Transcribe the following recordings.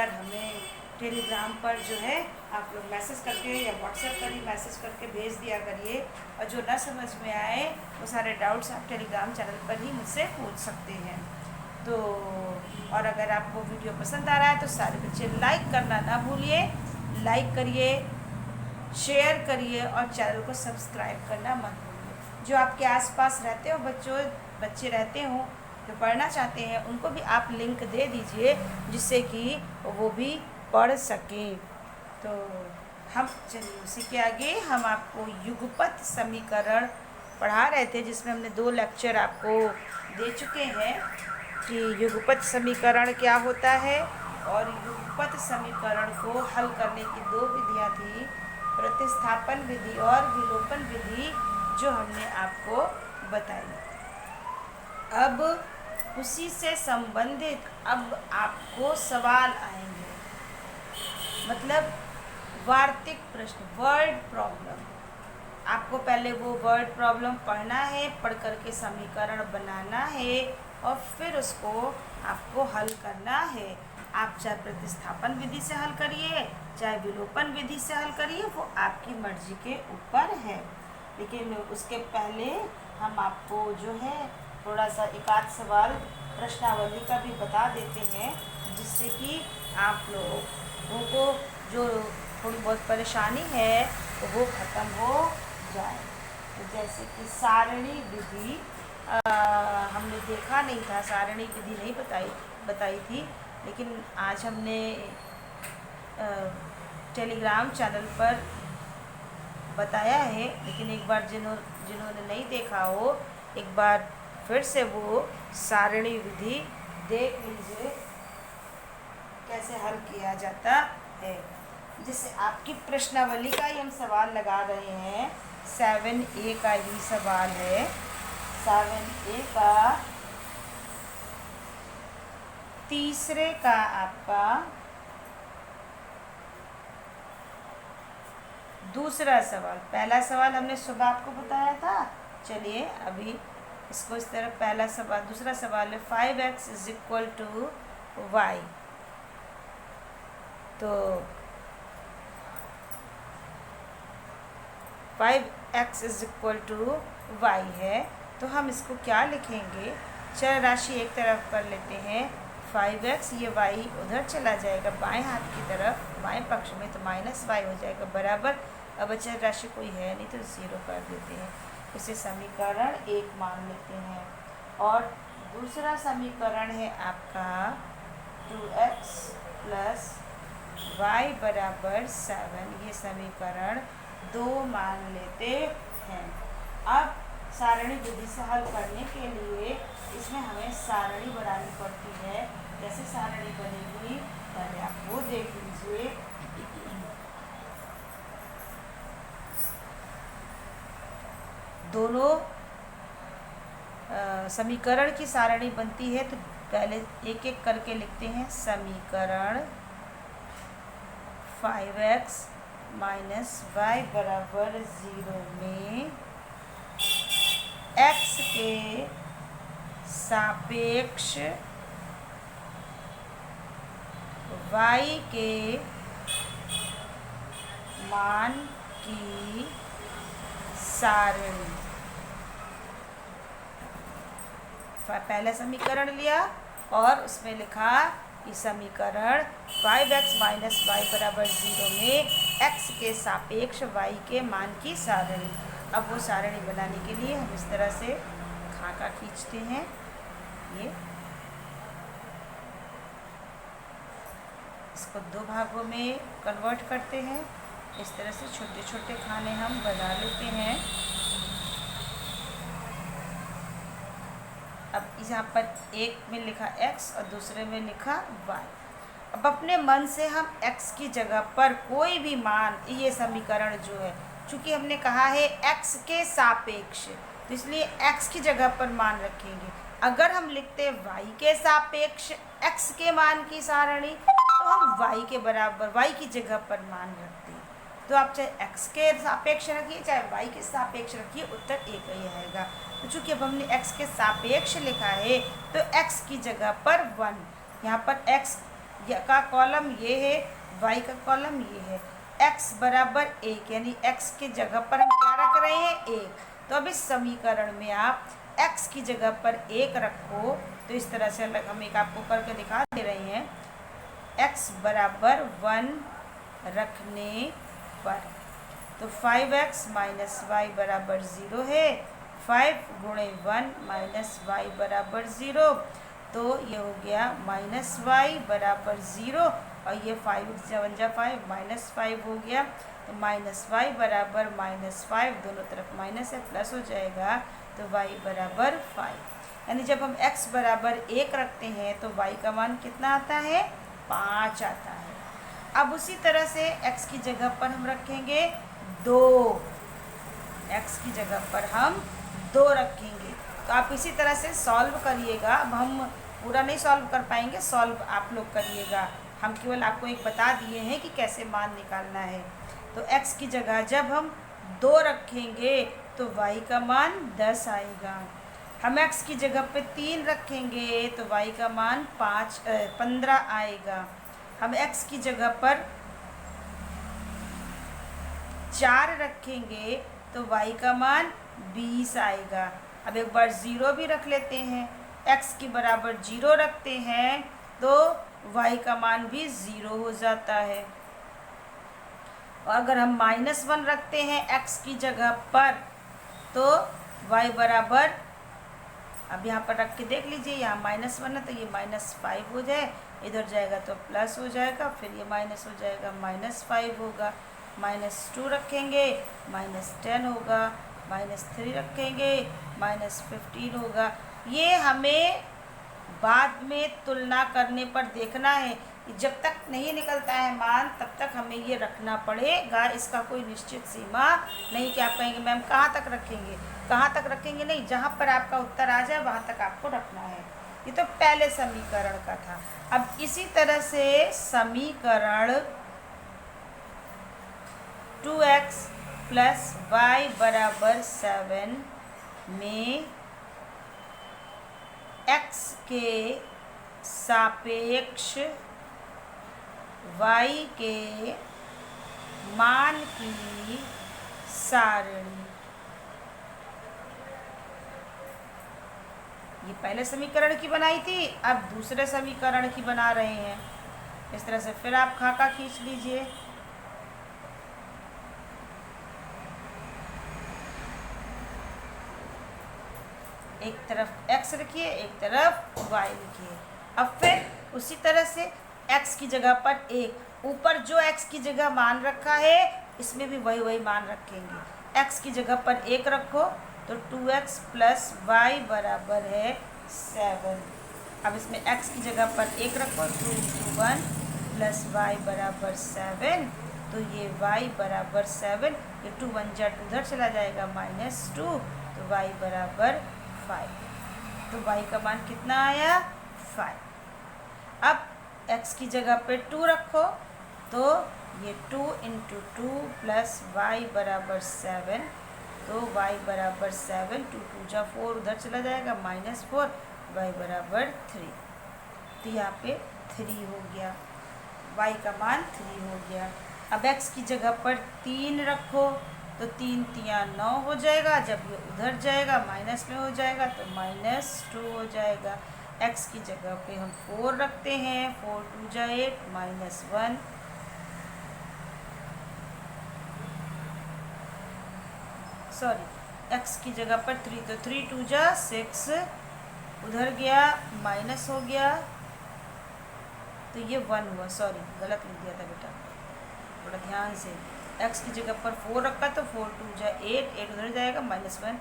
पर हमें टेलीग्राम पर जो है आप लोग मैसेज करके या व्हाट्सएप पर ही मैसेज करके भेज दिया करिए। और जो ना समझ में आए वो सारे डाउट्स आप टेलीग्राम चैनल पर ही मुझसे पूछ सकते हैं। तो और अगर आपको वीडियो पसंद आ रहा है तो सारे बच्चे लाइक करना ना भूलिए, लाइक करिए, शेयर करिए और चैनल को सब्सक्राइब करना मत भूलिए। जो आपके आसपास रहते हो बच्चे रहते हों जो पढ़ना चाहते हैं उनको भी आप लिंक दे दीजिए जिससे कि वो भी पढ़ सकें। तो हम चलिए उसी के आगे हम आपको युगपत समीकरण पढ़ा रहे थे, जिसमें हमने 2 लेक्चर आपको दे चुके हैं कि युगपत समीकरण क्या होता है। और युगपत समीकरण को हल करने की 2 विधियाँ थी, प्रतिस्थापन विधि और विलोपन विधि, जो हमने आपको बताई। अब उसी से संबंधित अब आपको सवाल आएंगे, मतलब वार्तिक प्रश्न, वर्ड प्रॉब्लम। आपको पहले वो वर्ड प्रॉब्लम पढ़ना है, पढ़ करके समीकरण बनाना है और फिर उसको आपको हल करना है। आप चाहे प्रतिस्थापन विधि से हल करिए चाहे विलोपन विधि से हल करिए, वो आपकी मर्जी के ऊपर है। लेकिन उसके पहले हम आपको जो है थोड़ा सा एक आध सवाल प्रश्नावली का भी बता देते हैं, जिससे कि आप लोगों को जो थोड़ी बहुत परेशानी है तो वो ख़त्म हो जाए। तो जैसे कि सारणी विधि हमने देखा नहीं था, सारणी विधि नहीं बताई थी, लेकिन आज हमने टेलीग्राम चैनल पर बताया है। लेकिन एक बार जिन्होंने नहीं देखा हो, एक बार फिर से वो सारणी विधि देख लीजिए कैसे हल किया जाता है। जैसे आपकी प्रश्नावली का ही हम सवाल लगा रहे हैं, 7A का ही सवाल है। 7A का तीसरे का आपका दूसरा सवाल, पहला सवाल हमने सुबह आपको बताया था। चलिए अभी इसको इस तरह पहला सवाल, दूसरा सवाल है 5x = y। तो 5x = y है, तो हम इसको क्या लिखेंगे, चर राशि एक तरफ कर लेते हैं, 5x, ये y उधर चला जाएगा बाएं हाथ की तरफ, बाएं पक्ष में, तो -y हो जाएगा बराबर। अब चर राशि कोई है नहीं तो 0 कर देते हैं, इसे समीकरण 1 मान लेते हैं। और दूसरा समीकरण है आपका 2x + y = 7, ये समीकरण 2 मान लेते हैं। अब सारणी विधि से हल करने के लिए इसमें हमें सारणी बनानी पड़ती है। कैसे सारणी बनेगी पहले आप वो देख लीजिए। दोनों समीकरण की सारणी बनती है, तो पहले एक एक करके लिखते हैं। समीकरण 5x - y = 0 में x के सापेक्ष y के मान की सारणी। पहला समीकरण लिया और उसमें लिखा कि समीकरण 5x - y = 0 में x के सापेक्ष y के मान की सारणी। अब वो सारणी बनाने के लिए हम इस तरह से खाका खींचते हैं, ये इसको 2 भागों में कन्वर्ट करते हैं। इस तरह से छोटे छोटे खाने हम बना लेते हैं। अब यहाँ पर एक में लिखा x और दूसरे में लिखा y। अब अपने मन से हम x की जगह पर कोई भी मान, ये समीकरण जो है, चूँकि हमने कहा है x के सापेक्ष, तो इसलिए x की जगह पर मान रखेंगे। अगर हम लिखते y के सापेक्ष x के मान की सारणी, तो हम y के बराबर y की जगह पर मान रखते हैं। तो आप चाहे x के सापेक्ष रखिए चाहे y के सापेक्ष रखिए, उत्तर एक ही आएगा। तो चूँकि अब हमने x के सापेक्ष लिखा है तो x की जगह पर 1, यहाँ पर x का कॉलम ये है, y का कॉलम ये है। x बराबर 1 यानी x की जगह पर हम क्या रख रहे हैं, 1। तो अब इस समीकरण में आप x की जगह पर 1 रखो तो इस तरह से हम एक आपको करके दिखा दे रहे हैं। x बराबर 1 रखने पर तो 5x माइनस वाई बराबर 0 है। 5 गुणे 1 माइनस वाई बराबर 0, तो ये हो गया माइनस वाई बराबर 0 और ये 5 7 जा 5 माइनस 5 हो गया। तो माइनस वाई बराबर माइनस 5, दोनों तरफ माइनस है, प्लस हो जाएगा तो वाई बराबर 5। यानी जब हम x बराबर 1 रखते हैं तो y का मान कितना आता है, 5 आता है। अब उसी तरह से x की जगह पर हम रखेंगे 2, x की जगह पर हम 2 रखेंगे। तो आप इसी तरह से सॉल्व करिएगा। अब हम पूरा नहीं सॉल्व कर पाएंगे, सॉल्व आप लोग करिएगा। हम केवल आपको एक बता दिए हैं कि कैसे मान निकालना है। तो x की जगह जब हम 2 रखेंगे तो y का मान 10 आएगा। हम x की जगह पे 3 रखेंगे तो y का मान 15 आएगा। हम x की जगह पर 4 रखेंगे तो y का मान 20 आएगा। अब एक बार 0 भी रख लेते हैं, x के बराबर 0 रखते हैं तो y का मान भी 0 हो जाता है। और अगर हम -1 रखते हैं x की जगह पर तो y बराबर, अब यहाँ पर रख के देख लीजिए, यहाँ -1 है तो ये -5 हो जाए, इधर जाएगा तो प्लस हो जाएगा, फिर ये माइनस हो जाएगा, -5 होगा। -2 रखेंगे -10 होगा, -3 रखेंगे -15 होगा। ये हमें बाद में तुलना करने पर देखना है। जब तक नहीं निकलता है मान तब तक हमें ये रखना पड़ेगा। इसका कोई निश्चित सीमा नहीं कि आप कहेंगे मैम कहाँ तक रखेंगे, कहाँ तक रखेंगे नहीं, जहाँ पर आपका उत्तर आ जाए वहाँ तक आपको रखना है। ये तो पहले समीकरण का था। अब इसी तरह से समीकरण 2x प्लस वाई बराबर 7 में x के सापेक्ष y के मान की सारणी, ये पहले समीकरण की बनाई थी, अब दूसरे समीकरण की बना रहे हैं। इस तरह से फिर आप खाका खींच लीजिए। एक तरफ x लिखिए, एक तरफ y लिखिए। अब फिर उसी तरह से x की जगह पर 1, ऊपर जो x की जगह मान रखा है इसमें भी वही मान रखेंगे। x की जगह पर 1 रखो तो 2x प्लस वाई बराबर है 7। अब इसमें x की जगह पर 1 रखो, 2 × 1 प्लस वाई बराबर 7, तो ये y बराबर 7, ये 2 1 जा 2 उधर चला जाएगा -2, तो y बराबर 5। तो y का मान कितना आया, 5। अब x की जगह पे 2 रखो तो ये 2 × 2 प्लस वाई बराबर 7, तो y बराबर 7, 2 2 जा 4 उधर चला जाएगा -4, y बराबर 3। तो यहाँ पे 3 हो गया, y का मान 3 हो गया। अब x की जगह पर 3 रखो तो 3 3 9 हो जाएगा, जब ये उधर जाएगा माइनस में हो जाएगा तो -2 हो जाएगा। x की जगह पे हम 4 रखते हैं, 4 2 जा 8 -1, सॉरी x की जगह पर 3, तो 3 2 जा 6 उधर गया माइनस हो गया, तो ये 1 हुआ, सॉरी गलत लिख दिया था बेटा, थोड़ा ध्यान से। x की जगह पर 4 रखा तो 4 2 जा 8, 8 उधर जाएगा -1।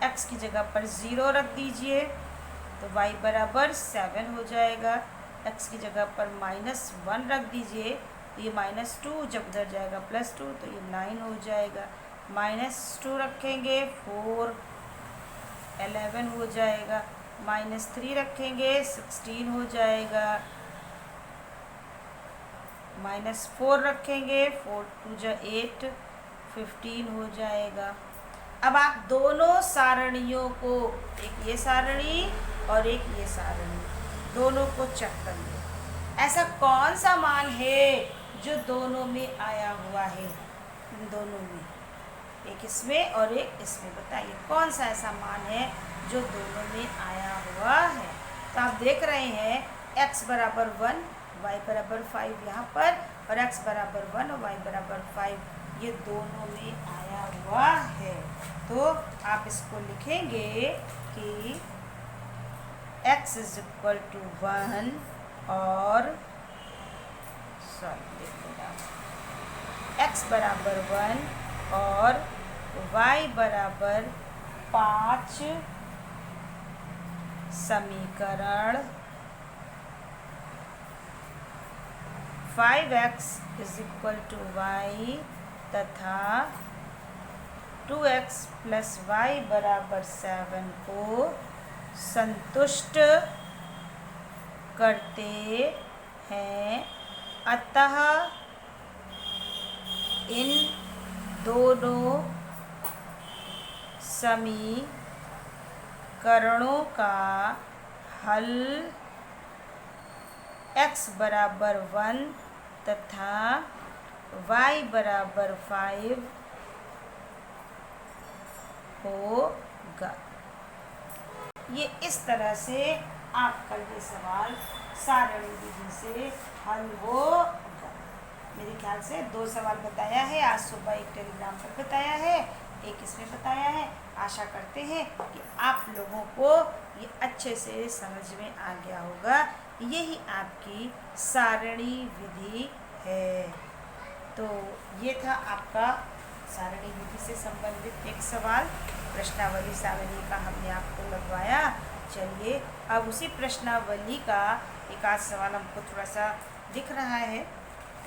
x की जगह पर 0 रख दीजिए तो y बराबर 7 हो जाएगा। x की जगह पर -1 रख दीजिए तो ये -2, जब उधर जाएगा +2 तो ये 9 हो जाएगा। -2 रखेंगे 4 11 हो जाएगा, -3 रखेंगे 16 हो जाएगा, -4 रखेंगे 4 2 जा 8 15 हो जाएगा। अब आप दोनों सारणियों को, एक ये सारणी और एक ये सारणी, दोनों को चेक कर लो। ऐसा कौन सा मान है जो दोनों में आया हुआ है, इन दोनों में, एक इसमें और एक इसमें, बताइए कौन सा ऐसा मान है जो दोनों में आया हुआ है। तो आप देख रहे हैं x बराबर 1 y बराबर 5 यहाँ पर, और x बराबर 1 और y बराबर 5 ये दोनों में आया हुआ है। तो आप इसको लिखेंगे कि x इज इक्वल टू 1 और x बराबर 1 और y बराबर 5 समीकरण 5x is equal to y तथा 2x प्लस y बराबर 7 को संतुष्ट करते हैं। अतः इन दोनों समीकरणों का हल x बराबर 1 तथा y बराबर 5 होगा। ये इस तरह से आपका ये सवाल सारणी विधि से हल होगा। मेरे ख्याल से 2 सवाल बताया है, आज सुबह एक टेलीग्राम पर बताया है, एक इसमें बताया है। आशा करते हैं कि आप लोगों को ये अच्छे से समझ में आ गया होगा। यही आपकी सारणी विधि है। तो ये था आपका सारणी विधि से संबंधित एक सवाल। प्रश्नावली सारणी का हमने आपको लगवाया। चलिए अब उसी प्रश्नावली का एक आध सवाल हमको थोड़ा सा दिख रहा है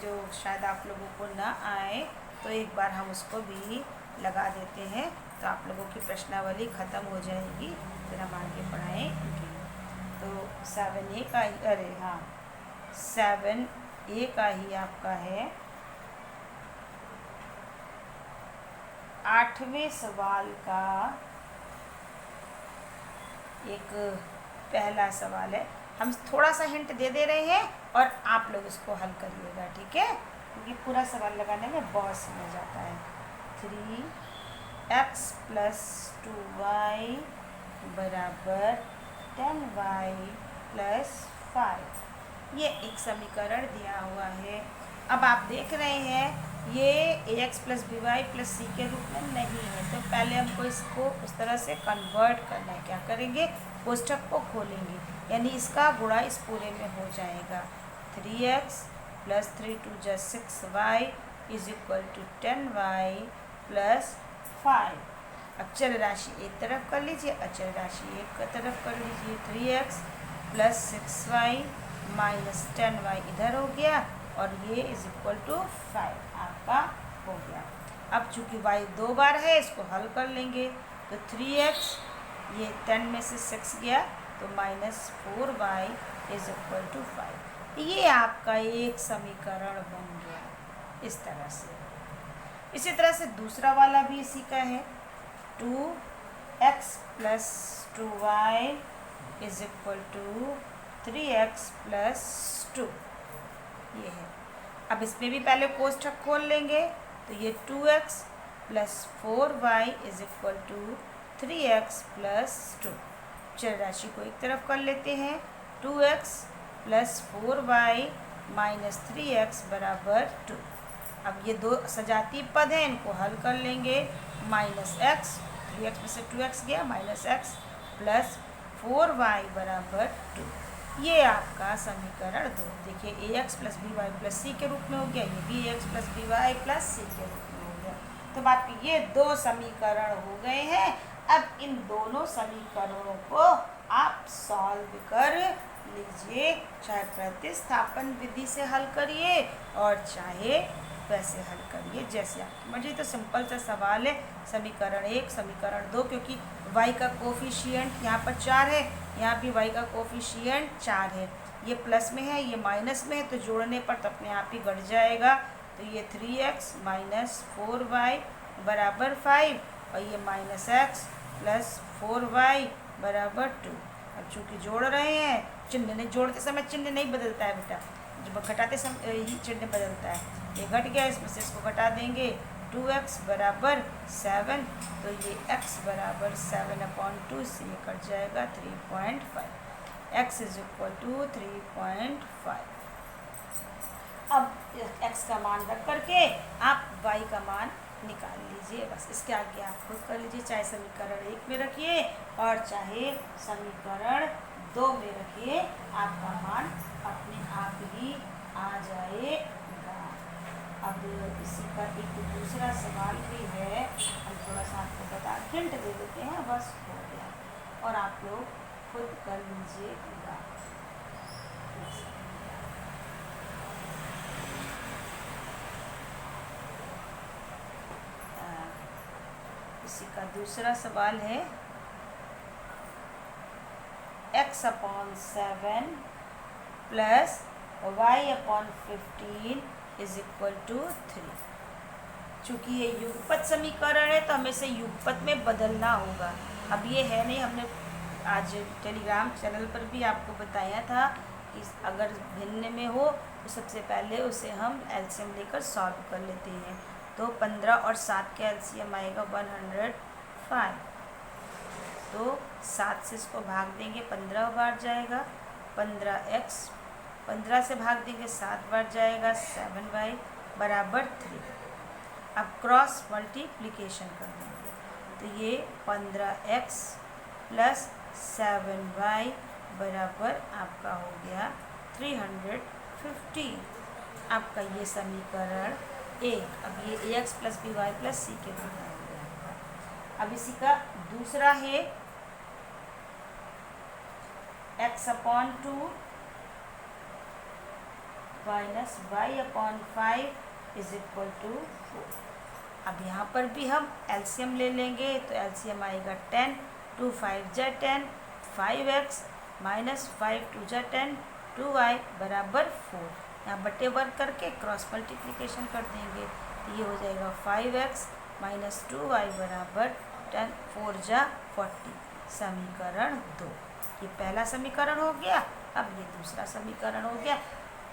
जो शायद आप लोगों को ना आए, तो एक बार हम उसको भी लगा देते हैं तो आप लोगों की प्रश्नावली ख़त्म हो जाएगी, फिर हम आगे पढ़ाएंगे। तो 7A का ही, अरे हाँ 7A का ही आपका है 8वें सवाल का एक पहला सवाल है। हम थोड़ा सा हिंट दे दे रहे हैं और आप लोग इसको हल करिएगा, ठीक है, क्योंकि पूरा सवाल लगाने में बहुत समय जाता है। 3x प्लस 2y बराबर 10y प्लस 5, ये एक समीकरण दिया हुआ है। अब आप देख रहे हैं ये ax plus b y plus c के रूप में नहीं है, तो पहले हमको इसको उस तरह से कन्वर्ट करना है। क्या करेंगे, कोष्ठक को खोलेंगे, यानी इसका गुणा इस पूरे में हो जाएगा। 3x प्लस 3 2 जा 6y is equal to 10y plus 5। अब चर राशि एक तरफ कर लीजिए, अचर राशि एक तरफ कर लीजिए। 3x plus 6y minus 10y इधर हो गया और ये इज इक्वल टू 5 आपका हो गया। अब चूंकि y 2 बार है, इसको हल कर लेंगे। तो 3x ये 10 में से 6 गया तो minus 4y is equal to 5। ये आपका एक समीकरण बन गया इस तरह से। इसी तरह से दूसरा वाला भी इसी का है। 2x plus 2y is equal to 3x plus 2, ये है। अब इसमें भी पहले कोष्ठक खोल लेंगे, तो ये 2x plus 4y is equal to 3x plus 2। चर राशि को एक तरफ कर लेते हैं। 2x plus 4y minus 3x बराबर 2। अब ये दो सजातीय पद हैं, इनको हल कर लेंगे। माइनस x, 3x में से 2x गया, माइनस x प्लस 4y बराबर 2। ये आपका समीकरण 2। देखिए ax plus b y plus c के रूप में हो गया, ये भी ax plus b y plus c के रूप में हो गया। तो आपके ये 2 समीकरण हो गए हैं। अब इन दोनों समीकरणों को आप सॉल्व कर लीजिए, चाहे प्रतिस्थापन विधि से हल करिए और चाहे वैसे हल करिए जैसे आपकी मर्जी। तो सिंपल सा सवाल है, समीकरण 1 समीकरण 2, क्योंकि y का कोफिशिएंट यहाँ पर 4 है, यहाँ भी y का कोफिशिएंट 4 है। ये प्लस में है, ये माइनस में है, तो जोड़ने पर तो अपने आप ही घट जाएगा। तो ये 3x माइनस 4y बराबर 5 और ये माइनस x प्लस 4y बराबर 2। अब चूँकि जोड़ रहे हैं, चिन्ह नहीं, जोड़ते समय चिन्ह नहीं बदलता है बेटा, जब घटाते समय ही चिन्ह बदलता है। ये घट गया, इसमें से इसको घटा देंगे 2x बराबर 7, तो ये x बराबर 7/2 से ये कट जाएगा 3.5। x is equal to 3.5। अब x का मान रख करके आप y का मान निकाल लीजिए। बस इसके आगे आप खुद कर लीजिए, चाहे समीकरण 1 में रखिए और चाहे समीकरण 2 में रखिए, आपका मान अपने आप ही आ जाएगा। अब इसी का एक दूसरा सवाल भी है, हम थोड़ा सा आपको हिंट दे देते हैं, बस हो गया और आप लोग खुद कर लीजिएगा। इसी का दूसरा सवाल है x/7 plus y/15 is equal to 3। चूँकि ये युगपत समीकरण है तो हमें इसे युगपत में बदलना होगा। अब ये है नहीं, हमने आज टेलीग्राम चैनल पर भी आपको बताया था कि अगर भिन्न में हो तो सबसे पहले उसे हम एलसीएम लेकर सॉल्व कर लेते हैं। तो 15 और 7 का एलसीएम आएगा 105। तो 7 से इसको भाग देंगे 15 बार जाएगा 15x, 15 से भाग देंगे 7 बार जाएगा 7y बराबर 3। अब क्रॉस मल्टीप्लिकेशन कर देंगे तो ये 15x प्लस 7y बराबर आपका हो गया 350। आपका ये समीकरण 1। अब ये ax plus by plus c के बराबर हो गया। अब इसी का दूसरा है x/2 minus y/5 is equal to 4। अब यहाँ पर भी हम एलसीएम ले लेंगे तो एलसीएम आएगा 10, 2 5 जा 10, 5x माइनस 5 2 जा 10, 2y बराबर 4। यहाँ बटे वर्ग करके क्रॉस मल्टीप्लिकेशन कर देंगे तो ये हो जाएगा 5x माइनस 2y बराबर 10, 4 जा 40। समीकरण 2 ये पहला समीकरण हो गया। अब ये दूसरा समीकरण हो गया।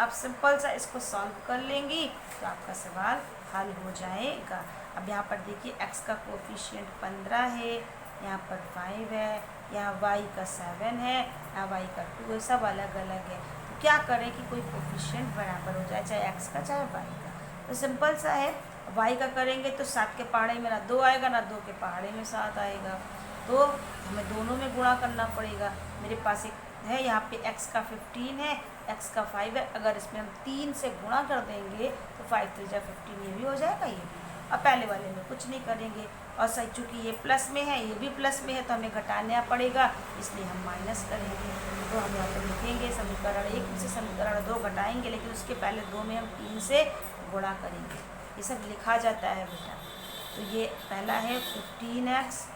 अब सिंपल सा इसको सॉल्व कर लेंगी तो आपका सवाल हल हो जाएगा। अब यहाँ पर देखिए x का कोफिशिएंट 15 है, यहाँ पर 5 है, यहाँ y का 7 है, यहाँ y का 2 है, सब अलग अलग है। तो क्या करें कि कोई कोफिशिएंट बराबर हो जाए, चाहे x का चाहे y का। तो सिंपल सा है, y का करेंगे तो 7 के पहाड़े में ना 2 आएगा ना 2 के पहाड़े में 7 आएगा, तो हमें दोनों में गुणा करना पड़ेगा। मेरे पास एक है यहाँ पे x का 15 है, x का 5 है। अगर इसमें हम 3 से गुणा कर देंगे तो 5 3 जा 15 ये भी हो जाएगा, ये भी। अब पहले वाले में कुछ नहीं करेंगे और सही चूँकि ये प्लस में है ये भी प्लस में है तो हमें घटाना पड़ेगा, इसलिए हम माइनस करेंगे। तो हम यहाँ पर लिखेंगे समीकरण 1 से समीकरण 2 घटाएंगे, लेकिन उसके पहले 2 में हम 3 से गुणा करेंगे। ये सब लिखा जाता है बेटा। तो ये पहला है 15x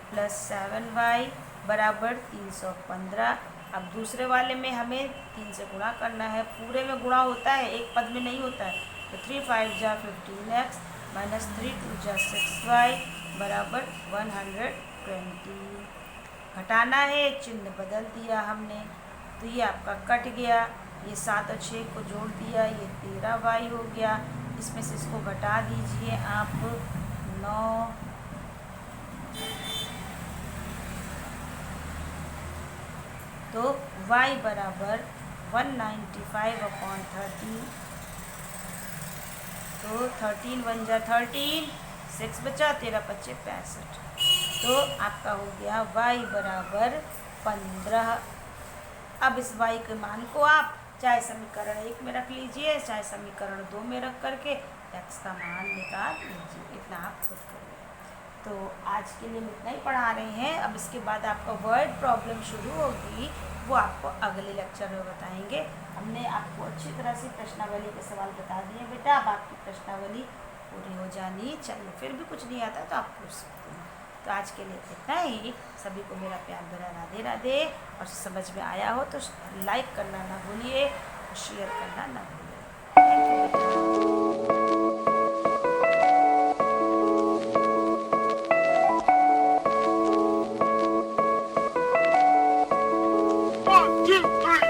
प्लस 7y बराबर 315। अब दूसरे वाले में हमें 3 से गुणा करना है, पूरे में गुणा होता है, एक पद में नहीं होता है। तो 3 5 जा 15x माइनस 3 2 जा 6y बराबर 120। घटाना है, चिन्ह बदल दिया हमने तो ये आपका कट गया। ये 7 और 6 को जोड़ दिया, ये 13y हो गया। इसमें से इसको घटा दीजिए आप 9, तो y बराबर 195/13। तो 13 1 जा 13, 6 बचा, 13 5 65। तो आपका हो गया y बराबर 15। अब इस y के मान को आप चाहे समीकरण 1 में रख लीजिए, चाहे समीकरण 2 में रख करके x का मान निकाल लीजिए। इतना आप खुद करिए। तो आज के लिए हम इतना ही पढ़ा रहे हैं। अब इसके बाद आपका वर्ड प्रॉब्लम शुरू होगी, वो आपको अगले लेक्चर में बताएंगे। हमने आपको अच्छी तरह से प्रश्नावली के सवाल बता दिए बेटा। अब आपकी प्रश्नावली पूरी हो जानी चाहिए, फिर भी कुछ नहीं आता तो आप पूछ सकते हैं। तो आज के लिए इतना ही। सभी को मेरा प्यार भरा राधे राधे। और समझ में आया हो तो लाइक करना ना भूलिए और शेयर करना ना भूलिए। Thank you. 1 2 3